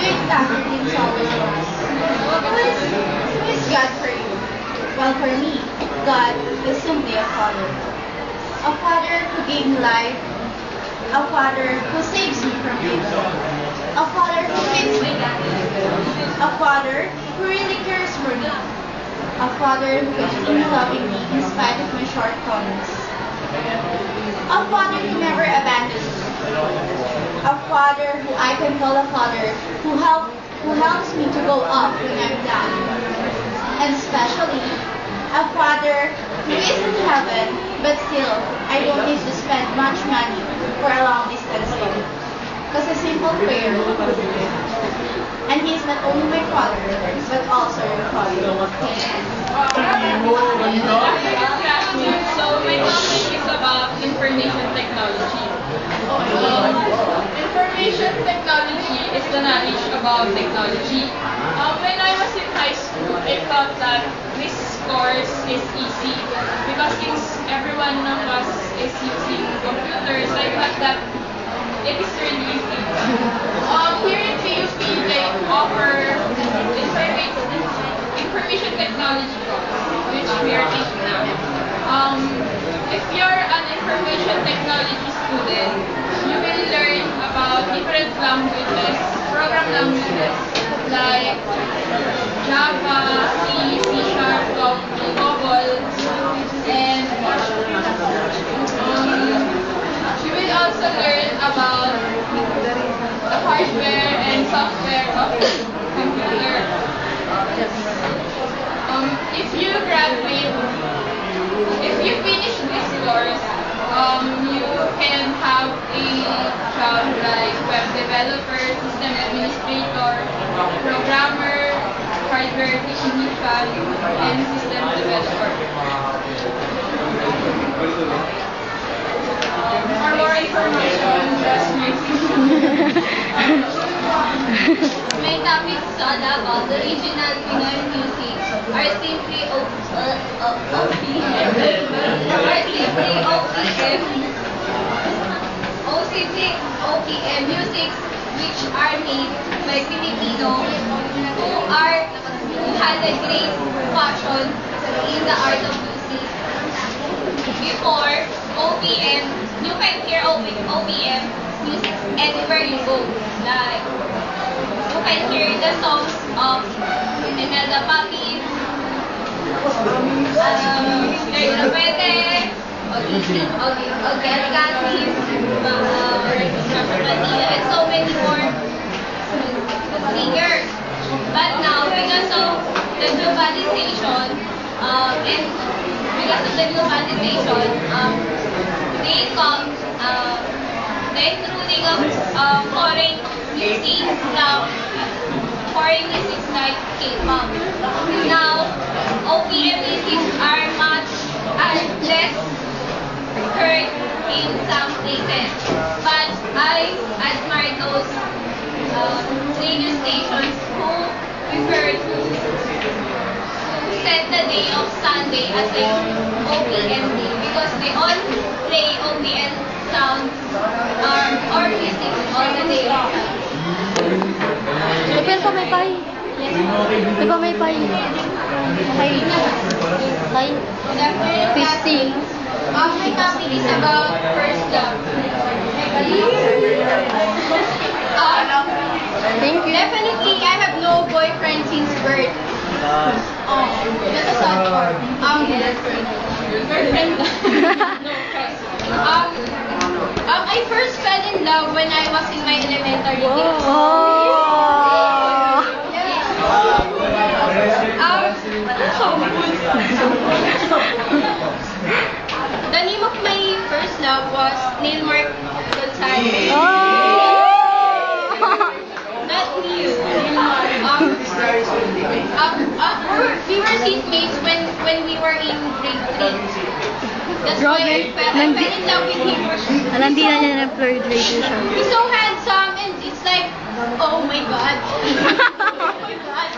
Good afternoon, Solomon. Who is God for you? Well, for me, God is simply a father. A father who gave me life. A father who saves me from evil. A father who feeds me. A father who really cares for me. A father who continues loving me in spite of my shortcomings. A father who never abandons me. A father who I can call a father who helps me to go up when I'm down. And especially a father who is in heaven, but still I don't need to spend much money for a long distance trip. Because a simple prayer will do it. And he is not only my father, but also your father. So my topic is about information technology. Information technology is the knowledge about technology. When I was in high school, I thought that this course is easy because since everyone of us is using computers, I thought that it is really easy. Here in PUP, they offer information technology course, which we are taking now. If you're an information technology student, you will learn about different languages, program languages like Java, C, C#, COBOL, and you will also learn about the hardware and software of the computer. If you finish this course, you can have a job like web developer, system administrator, programmer, hardware technician, and system developer. For more information, just My topics is all about the original Pinoy music are simply OPM music which are made by Filipino who had a great passion in the art of music. Before OPM, you can hear OPM music anywhere you go. Like you can hear the songs of Imelda Papi, Sergio Pwede, Ogerigatis, and so many more singers. But now, because of the globalization, the intruding of foreign music like K-pop. Now, OPM music are less heard in some places. But I admire those radio stations who prefer to set the day of Sunday as a OPM day because they all play OPM sounds or music all the day long. Depende pa may pay. Di ba may pay? Pay. Pay. Fisting. My topic is about first love. Thank you. Definitely, I have no boyfriend since birth. That's a sad part. Girlfriend. I first fell in love when I was in my elementary days. The name of my first love was Neil Mark Gonzalez. Not new. We were seatmates when we were in grade 3. That's why I fell in love with him. Hindi na niya na-flirt later siya. He's so handsome and it's like, oh my god. Oh my god.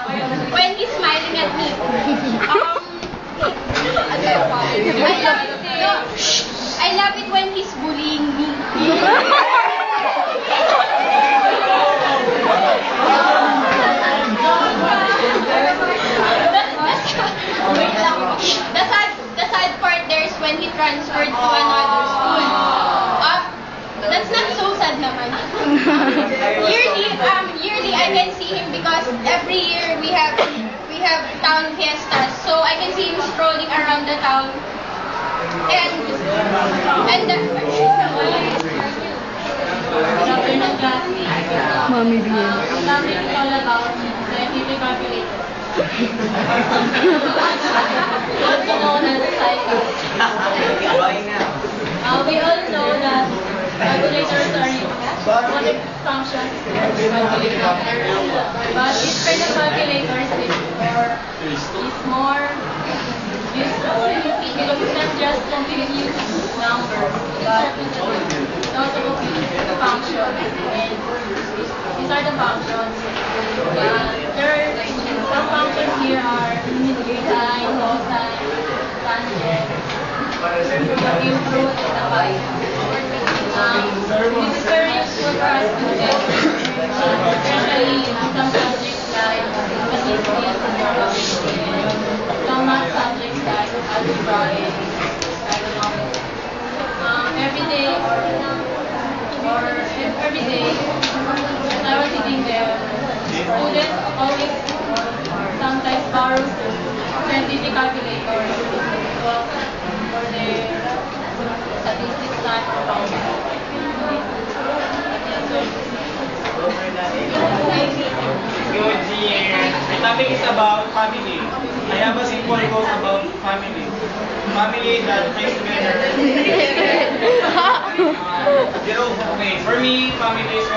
When he's smiling at me. I love it when he's bullying me. Yearly I can see him because every year we have town fiestas, so I can see him strolling around the town. And Good afternoon, classmates. Mami Bien. This topic is all about scientific calculator. Also known as cycles. We all know that calculators are robotic functions of calculators. But each kind of calculators is more useful because it's not just compute numbers, but it also compute functions. And these are the functions. Some functions here are sine, cosine, tangent, the fruit, and the y. This is very useful for us students, especially in some subjects like statistics and probability, and some math subjects like algebra and trigonometry. Every day, as I was sitting there, students always sometimes borrow scientific calculators for their statistics type of problems. Good year. The topic is about family. I have a simple quote about family. Family that brings together. Okay, for me, family is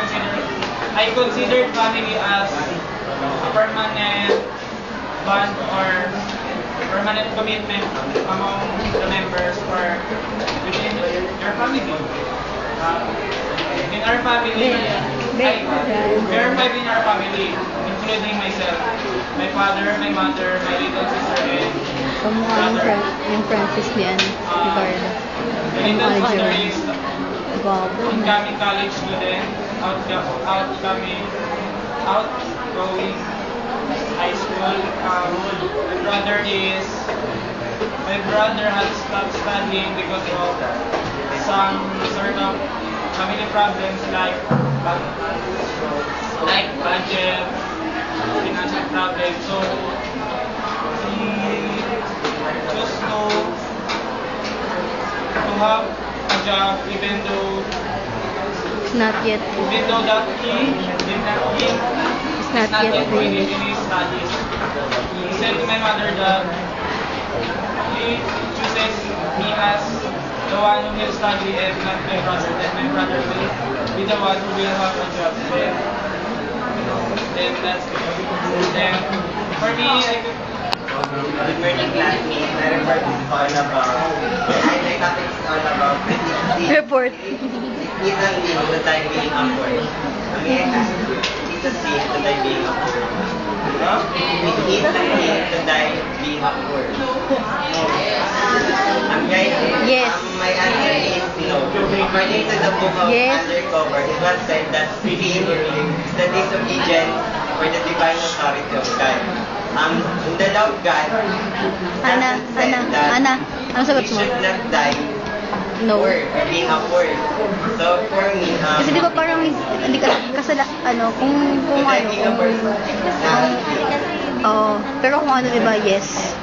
I consider family as a permanent bond or permanent commitment among the members or within your family. In our family, we are 5 in our family, including myself, my father, my mother, my little sister, and Kamukha yung Francis ni Carla. the little sister is Gwapo. incoming college student, outgoing high school. My brother has stopped studying because of some sort of family problems like budget, financial problems. So he chose to have a job even though Not yet. that he It's not not yet yet finished finished. in his studies. He said to my mother that he chooses me as the one who will study and not my brother. That my brother will be the one who will have a job. Then that's it. Then for me, I could. Good morning, classmates. My report is all about. My topic is all about. Report. Eat and leave the time being upward. May I ask you, eat and leave the time being upward? Eat and leave the time being upward. Guys, Yes. my answer is no. According to the book of Yes. Undercover, it was said that being is the disobedience or the divine authority of God. In the law of God, Ana, said Ana, that Ana. Ano sagot we mo? should not die No. or being upward. So for me, Kasi di ba parang hindi ka kasala kung ano being upward, pero kung ano di ba yes.